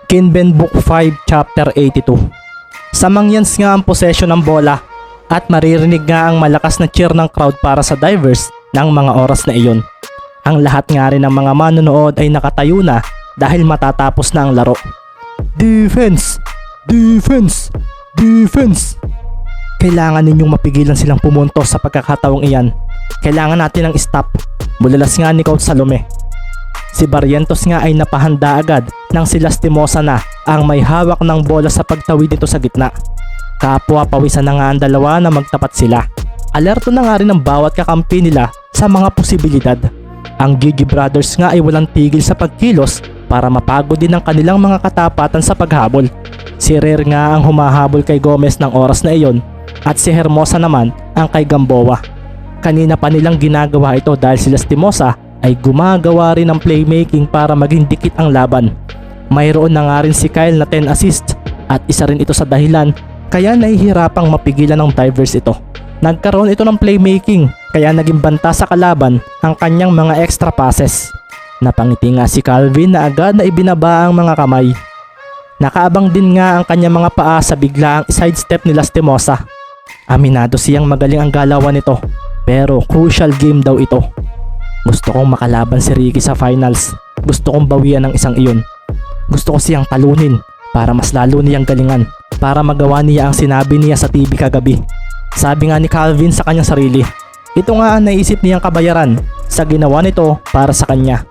Kinben Book 5 Chapter 82. Sa mangyans nga ang posesyon ng bola at maririnig nga ang malakas na cheer ng crowd para sa Divers ng mga oras na iyon. Ang lahat nga rin ng mga manonood ay nakatayo na dahil matatapos na ang laro. Defense! Defense! Defense! Kailangan ninyong mapigilan silang pumunto sa pagkakataong iyan. Kailangan natin ng stop. Bulalas nga ni Coach Salome. Si Barrientos nga ay napahanda agad nang si Lastimosa na ang may hawak ng bola sa pagtawid nito sa gitna. Kapwa pawisan na nga ang dalawa na magtapat sila. Alerto na nga rin ang bawat kakampi nila sa mga posibilidad. Ang Gigi Brothers nga ay walang tigil sa pagkilos para mapagod din ang kanilang mga katapatan sa paghabol. Si Rare nga ang humahabol kay Gomez ng oras na iyon at si Hermosa naman ang kay Gamboa. Kanina pa nilang ginagawa ito dahil si Lastimosa ay gumagawa rin ng playmaking para maging dikit ang laban. Mayroon na nga rin si Kyle na 10 assist at isa rin ito sa dahilan kaya nahihirapang mapigilan ng Divers ito. Nagkaroon ito ng playmaking kaya naging banta sa kalaban ang kanyang mga extra passes. Napangiti nga si Calvin na agad na ibinaba ang mga kamay. Nakaabang din nga ang kanyang mga paa sa biglaang sidestep ni Lastimosa. Aminado siyang magaling ang galawan nito pero crucial game daw ito. Gusto kong makalaban si Ricky sa finals. Gusto kong bawian ng isang iyon. Gusto ko siyang talunin para mas lalo niyang galingan. Para magawa niya ang sinabi niya sa TV kagabi. Sabi nga ni Calvin sa kanyang sarili. Ito nga ang naisip niyang kabayaran sa ginawa nito para sa kanya.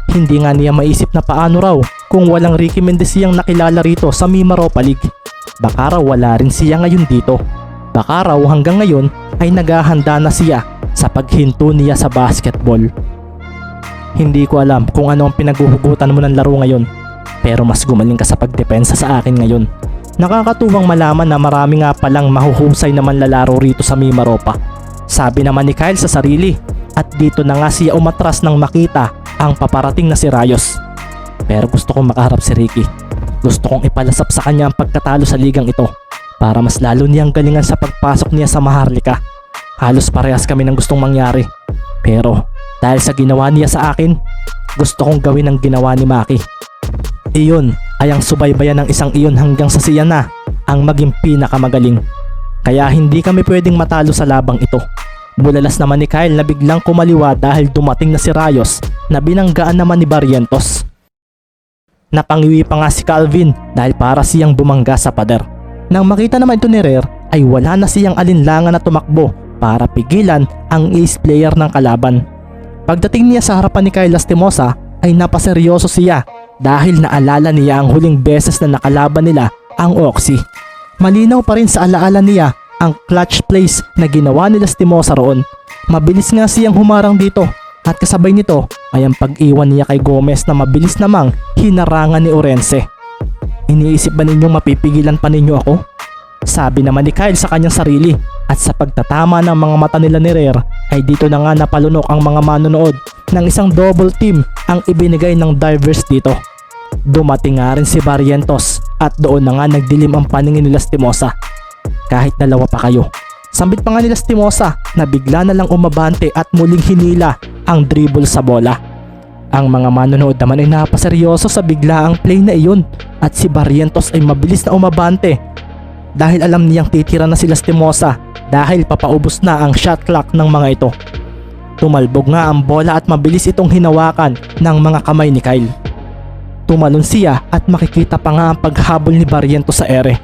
Hindi nga niya maisip na paano raw kung walang Ricky Mendez siyang nakilala rito sa Mimaropa League. Baka raw wala rin siya ngayon dito. Baka raw hanggang ngayon ay naghahanda na siya sa paghinto niya sa basketball. Hindi ko alam kung ano ang pinaghuhugutan mo ng laro ngayon, pero mas gumaling ka sa pagdepensa sa akin ngayon. Nakakatuwang malaman na marami nga palang mahuhusay naman lalaro rito sa Mimaropa. Sabi naman ni Kyle sa sarili at dito na nga siya umatras nang makita ang paparating na si Rayos. Pero gusto kong makaharap si Ricky. Gusto kong ipalasap sa kanya ang pagkatalo sa ligang ito para mas lalo niyang galingan sa pagpasok niya sa Maharlika. Halos parehas kami ng gustong mangyari. Pero dahil sa ginawa niya sa akin, gusto kong gawin ang ginawa ni Maki. Iyon ay ang subaybayan ng isang iyon hanggang sa siya na ang maging pinakamagaling. Kaya hindi kami pwedeng matalo sa labang ito. Bulalas naman ni Kyle na biglang kumaliwa dahil dumating na si Rayos na binanggaan naman ni Barrientos. Napangiwi pa nga si Calvin dahil para siyang bumangga sa pader. Nang makita naman ito ni Rare ay wala na siyang alinlangan na tumakbo para pigilan ang ace player ng kalaban. Pagdating niya sa harapan ni Kyle Lastimosa ay napaseryoso siya dahil naalala niya ang huling beses na nakalaban nila ang Oxy. Malinaw pa rin sa alaala niya ang clutch plays na ginawa ni Lastimosa roon. Mabilis nga siyang humarang dito at kasabay nito ay ang pag-iwan niya kay Gomez na mabilis namang hinarangan ni Orense. Iniisip ba ninyong mapipigilan pa ninyo ako? Sabi naman ni Kyle sa kanyang sarili at sa pagtatama ng mga mata nila ni Rare ay dito na nga napalunok ang mga manonood ng isang double team ang ibinigay ng Divers dito. Dumating nga rin si Barrientos at doon na nga nagdilim ang paningin ni Lastimosa. Kahit dalawa pa kayo. Sambit pa nga ni Lastimosa na bigla na lang umabante at muling hinila ang dribble sa bola. Ang mga manonood naman ay napaseryoso sa biglaang play na iyon at si Barrientos ay mabilis na umabante dahil alam niyang titira na si Lastimosa dahil papaubos na ang shot clock ng mga ito. Tumalbog nga ang bola at mabilis itong hinawakan ng mga kamay ni Kyle. Tumalon siya at makikita pa nga ang paghabol ni Barrientos sa ere.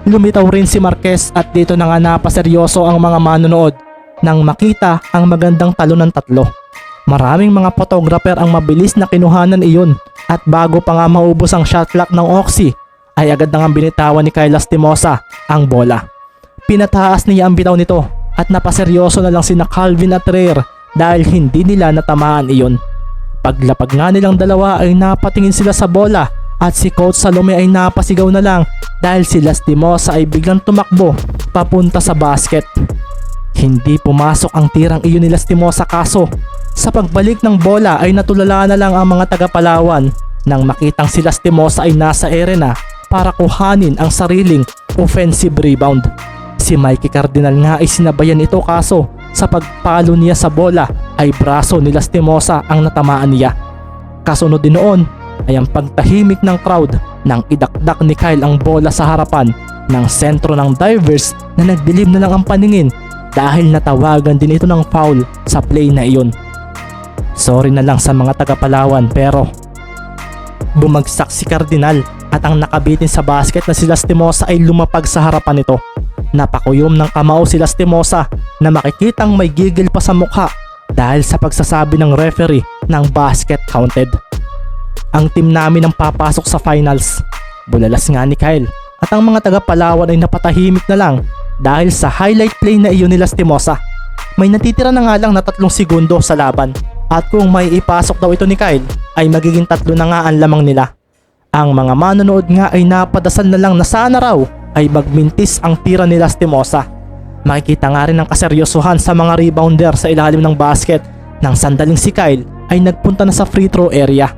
Lumitaw rin si Marquez at dito na nga napaseryoso ang mga manonood nang makita ang magandang talo ng tatlo. Maraming mga photographer ang mabilis na kinuhanan iyon at bago pa nga maubos ang shot clock ng Oxy ay agad na nga binitawan ni Kyle Lastimosa ang bola. Pinataas niya ang bitaw nito at napaseryoso na lang sina Calvin at Rare dahil hindi nila natamaan iyon. Paglapag nga nilang dalawa ay napatingin sila sa bola at si Coach Salome ay napasigaw na lang dahil si Lastimosa ay biglang tumakbo papunta sa basket. Hindi pumasok ang tirang iyon ni Lastimosa kaso sa pagbalik ng bola ay natulala na lang ang mga taga-Palawan nang makitang si Lastimosa ay nasa ere na para kuhanin ang sariling offensive rebound. Si Mikey Cardinal nga ay sinabayan ito kaso sa pagpalo niya sa bola ay braso ni Lastimosa ang natamaan niya. Kasunod din noon ay ang pagtahimik ng crowd nang idakdak ni Kyle ang bola sa harapan ng sentro ng divers na nagdilim na lang ang paningin dahil natawagan din ito ng foul sa play na iyon. Sorry na lang sa mga taga Palawan pero bumagsak si Cardinal at ang nakabitin sa basket na si Lastimosa ay lumapag sa harapan nito. Napakuyom ng kamao si Lastimosa na makikitang may gigil pa sa mukha dahil sa pagsasabi ng referee ng basket counted. Ang team namin ang papasok sa finals. Bulalas nga ni Kyle at ang mga taga Palawan ay napatahimik na lang dahil sa highlight play na iyon ni Lastimosa. May natitira na nga lang na 3 segundo sa laban at kung may ipasok daw ito ni Kyle ay magiging 3 na nga ang lamang nila. Ang mga manonood nga ay napadasal na lang na sana raw ay magmintis ang tira ni Lastimosa. Makikita nga rin ang kaseryosohan sa mga rebounder sa ilalim ng basket nang sandaling si Kyle ay nagpunta na sa free throw area.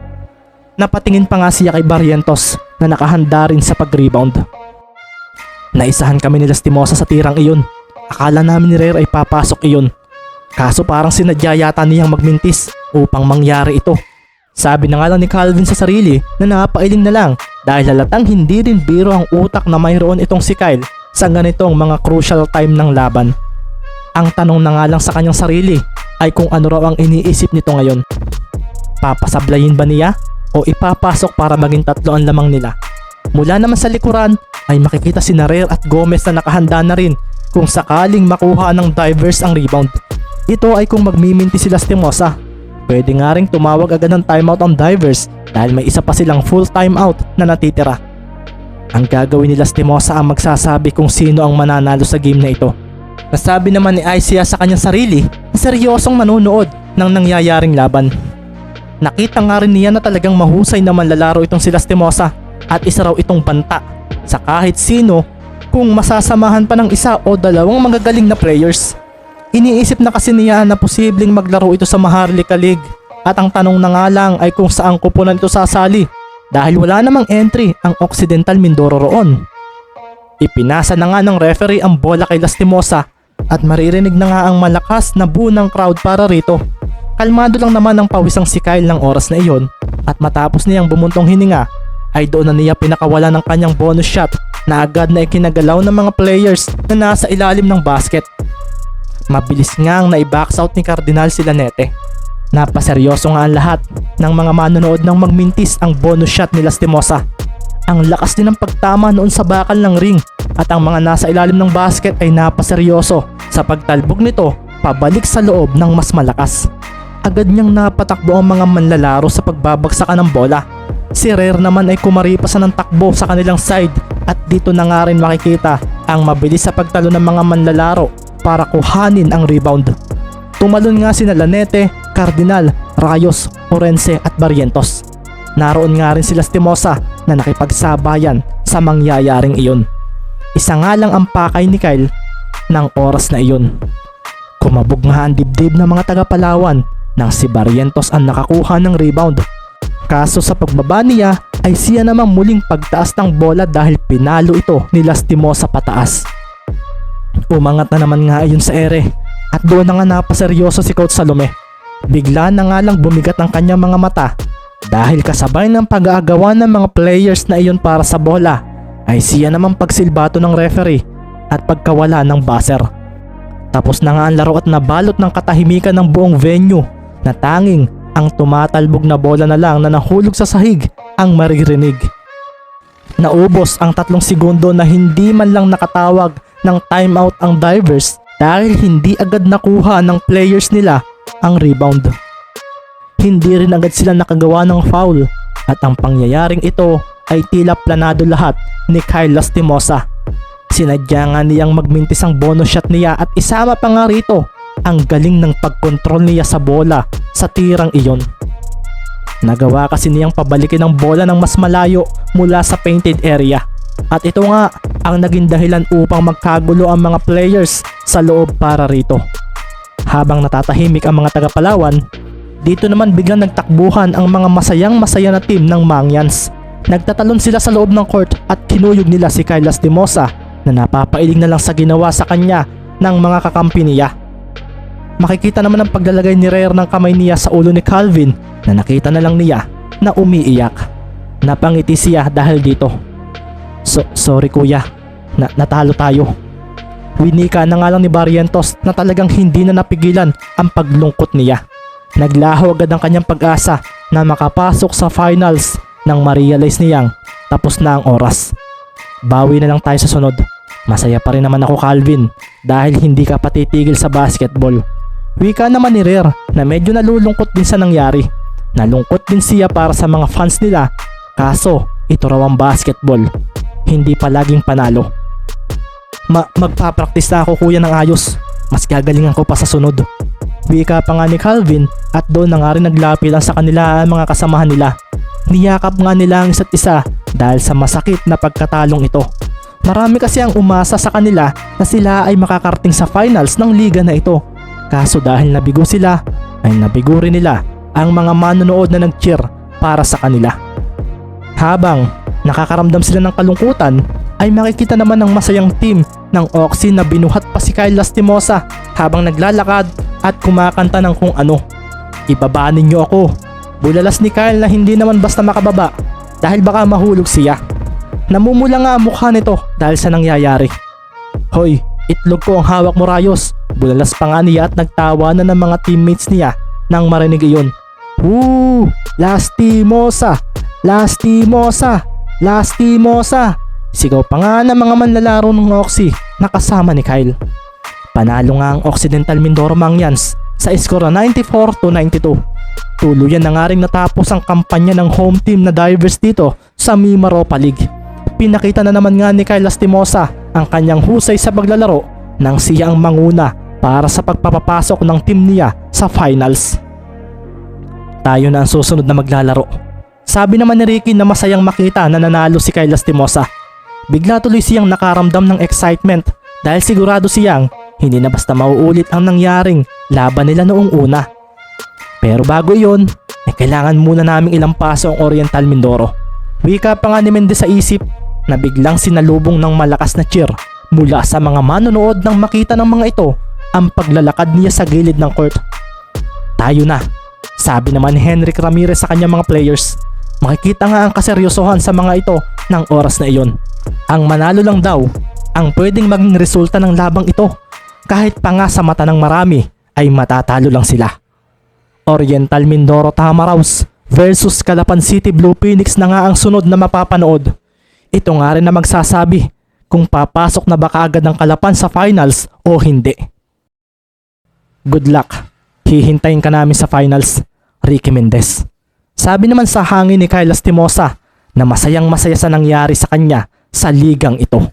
Napatingin pa nga siya kay Barrientos na nakahanda rin sa pag-rebound. Naisahan kami ni Lastimosa sa tirang iyon. Akala namin ni Rare ay papasok iyon. Kaso parang sinadya yata niyang magmintis upang mangyari ito. Sabi na nga lang ni Calvin sa sarili na napailing na lang dahil halatang hindi rin biro ang utak na mayroon itong si Kyle sa ganitong mga crucial time ng laban. Ang tanong na nga lang sa kanyang sarili ay kung ano raw ang iniisip nito ngayon. Papasablayin ba niya o ipapasok para maging 3 ang lamang nila? Mula naman sa likuran ay makikita si Rare at Gomez na nakahanda na rin kung sakaling makuha ng divers ang rebound. Ito ay kung magmiminti si Lastimosa. Pwede nga ring tumawag agad ng timeout ang divers dahil may isa pa silang full timeout na natitira. Ang gagawin ni Lastimosa ang magsasabi kung sino ang mananalo sa game na ito. Nasabi naman ni Isaiah sa kanyang sarili na seryosong manonood ng nangyayaring laban. Nakita nga rin niya na talagang mahusay na manlalaro itong si Lastimosa at isa raw itong banta sa kahit sino kung masasamahan pa ng 1 o 2 magagaling na players. Iniisip na kasi niya na posibleng maglaro ito sa Maharlika League at ang tanong na nga lang ay kung saan kupunan ito sasali dahil wala namang entry ang Occidental Mindoro roon. Ipinasa na nga ng referee ang bola kay Lastimosa at maririnig na nga ang malakas na buo ng crowd para rito. Kalmado lang naman ang pawisang si Kyle ng oras na iyon at matapos niyang bumuntong hininga ay doon na niya pinakawala ng kanyang bonus shot na agad na ikinagalaw ng mga players na nasa ilalim ng basket. Mabilis ngang na-box out ni Cardinal si Lanete. Napaseryoso nga ang lahat ng mga manonood nang magmintis ang bonus shot ni Lastimosa. Ang lakas din ng pagtama noon sa bakal ng ring at ang mga nasa ilalim ng basket ay napaseryoso sa pagtalbog nito pabalik sa loob ng mas malakas. Agad niyang napatakbo ang mga manlalaro sa pagbabagsakan ng bola. Si Rare naman ay kumaripasan ng takbo sa kanilang side at dito na nga rin makikita ang mabilis sa pagtalo ng mga manlalaro para kuhanin ang rebound. Tumalon nga sina Lanete, Cardinal, Rayos, Orense at Barrientos. Naroon nga rin si Lastimosa na nakipagsabayan sa mangyayaring iyon. Isa nga lang ang pakay ni Kyle ng oras na iyon. Kumabog nga ang dibdib ng mga taga Palawan nang si Barrientos ang nakakuha ng rebound. Kaso sa pagbaba niya ay siya namang muling pagtaas ng bola dahil pinalo ito ni Lastimosa pataas. Umangat na naman nga ayon sa ere at doon na nga napaseryoso si Coach Salome. Bigla na nga lang bumigat ang kanyang mga mata dahil kasabay ng pag-aagawan ng mga players na iyon para sa bola ay siya namang pagsilbato ng referee at pagkawala ng buzzer. Tapos na nga ang laro at nabalot ng katahimikan ng buong venue na tanging ang tumatalbog na bola na lang na nahulog sa sahig ang maririnig. Naubos ang 3 segundo na hindi man lang nakatawag ng timeout ang divers dahil hindi agad nakuha ng players nila ang rebound. Hindi rin agad sila nakagawa ng foul at ang pangyayaring ito ay tila planado lahat ni Kyle Lastimosa. Sinadya nga niyang magmintis ang bonus shot niya at isama pa nga rito ang galing ng pagkontrol niya sa bola sa tirang iyon. Nagawa kasi niyang pabalikin ang bola ng mas malayo mula sa painted area. At ito nga ang naging dahilan upang magkagulo ang mga players sa loob para rito. Habang natatahimik ang mga taga Palawan, dito naman biglang nagtakbuhan ang mga masayang-masaya na team ng Mangyans. Nagtatalon sila sa loob ng court at kinuyog nila si Kyle Lastimosa na napapailing na lang sa ginawa sa kanya ng mga kakampi niya. Makikita naman ang paglalagay ni Rare ng kamay niya sa ulo ni Calvin na nakita na lang niya na umiiyak. Napangiti siya dahil dito. Sorry kuya, natalo tayo. Winika na nga lang ni Barrientos na talagang hindi na napigilan ang paglungkot niya. Naglaho agad ang kanyang pag-asa na makapasok sa finals nang ma-realize niyang tapos na ang oras. Bawi na lang tayo sa sunod. Masaya pa rin naman ako, Calvin, dahil hindi ka patitigil sa basketball. Wika naman ni Rare na medyo nalulungkot din sa nangyari. Nalungkot din siya para sa mga fans nila, kaso ito raw ang basketball, hindi palaging panalo. Magpa-practice na ako kuya ng ayos, mas gagalingan ko pa sa sunod. Wika pa nga ni Calvin at doon na nga rin naglapitan sa kanila ang mga kasamahan nila. Niyakap nga nila ang isa't isa dahil sa masakit na pagkatalong ito. Marami kasi ang umasa sa kanila na sila ay makakarating sa finals ng liga na ito. Kaso dahil nabigo sila, ay nabigo rin nila ang mga manonood na nag-cheer para sa kanila. Habang nakakaramdam sila ng kalungkutan, ay makikita naman ng masayang team ng Oxy na binuhat pa si Kyle Lastimosa habang naglalakad at kumakanta ng kung ano. Ibabanin niyo ako. Bulalas ni Kyle na hindi naman basta makababa dahil baka mahulog siya. Namumula nga ang mukha nito dahil sa nangyayari. Hoy, itlog ko ang hawak mo, Rayos. Bulalas pa nga niya at nagtawa na ng mga teammates niya nang marinig iyon. Woo! Lastimosa! Lastimosa! Lastimosa! Sigaw pa nga ng mga manlalaro ng Oxy na kasama ni Kyle. Panalo nga ang Occidental Mindoro Mangyans sa skor na 94-92. Tuluyan na nga rin natapos ang kampanya ng home team na Divers dito sa Mimaropa League. Pinakita na naman nga ni Kyle Lastimosa ang kanyang husay sa paglalaro nang siya ang manguna para sa pagpapapasok ng team niya sa finals. Tayo na ang susunod na maglalaro. Sabi naman ni Ricky na masayang makita na nanalo si Kyle Lastimosa. Bigla tuloy siyang nakaramdam ng excitement dahil sigurado siyang hindi na basta mauulit ang nangyaring laban nila noong una. Pero bago iyon, kailangan muna naming ilang paso ang Oriental Mindoro. Wika pa nga ni Mendez sa isip na biglang sinalubong ng malakas na cheer mula sa mga manonood nang makita ng mga ito ang paglalakad niya sa gilid ng court. Tayo na, sabi naman ni Henrik Ramirez sa kanyang mga players. Makikita nga ang kaseryosohan sa mga ito ng oras na iyon. Ang manalo lang daw ang pwedeng maging resulta ng labang ito. Kahit pa nga sa mata ng marami ay matatalo lang sila. Oriental Mindoro Tamaraws versus Calapan City Blue Phoenix na nga ang sunod na mapapanood. Ito nga rin na magsasabi kung papasok na ba kaagad ng Calapan sa finals o hindi. Good luck. Hihintayin ka namin sa finals, Ricky Mendez. Sabi naman sa hangin ni Kyle Lastimosa na masayang masaya sa nangyari sa kanya sa ligang ito.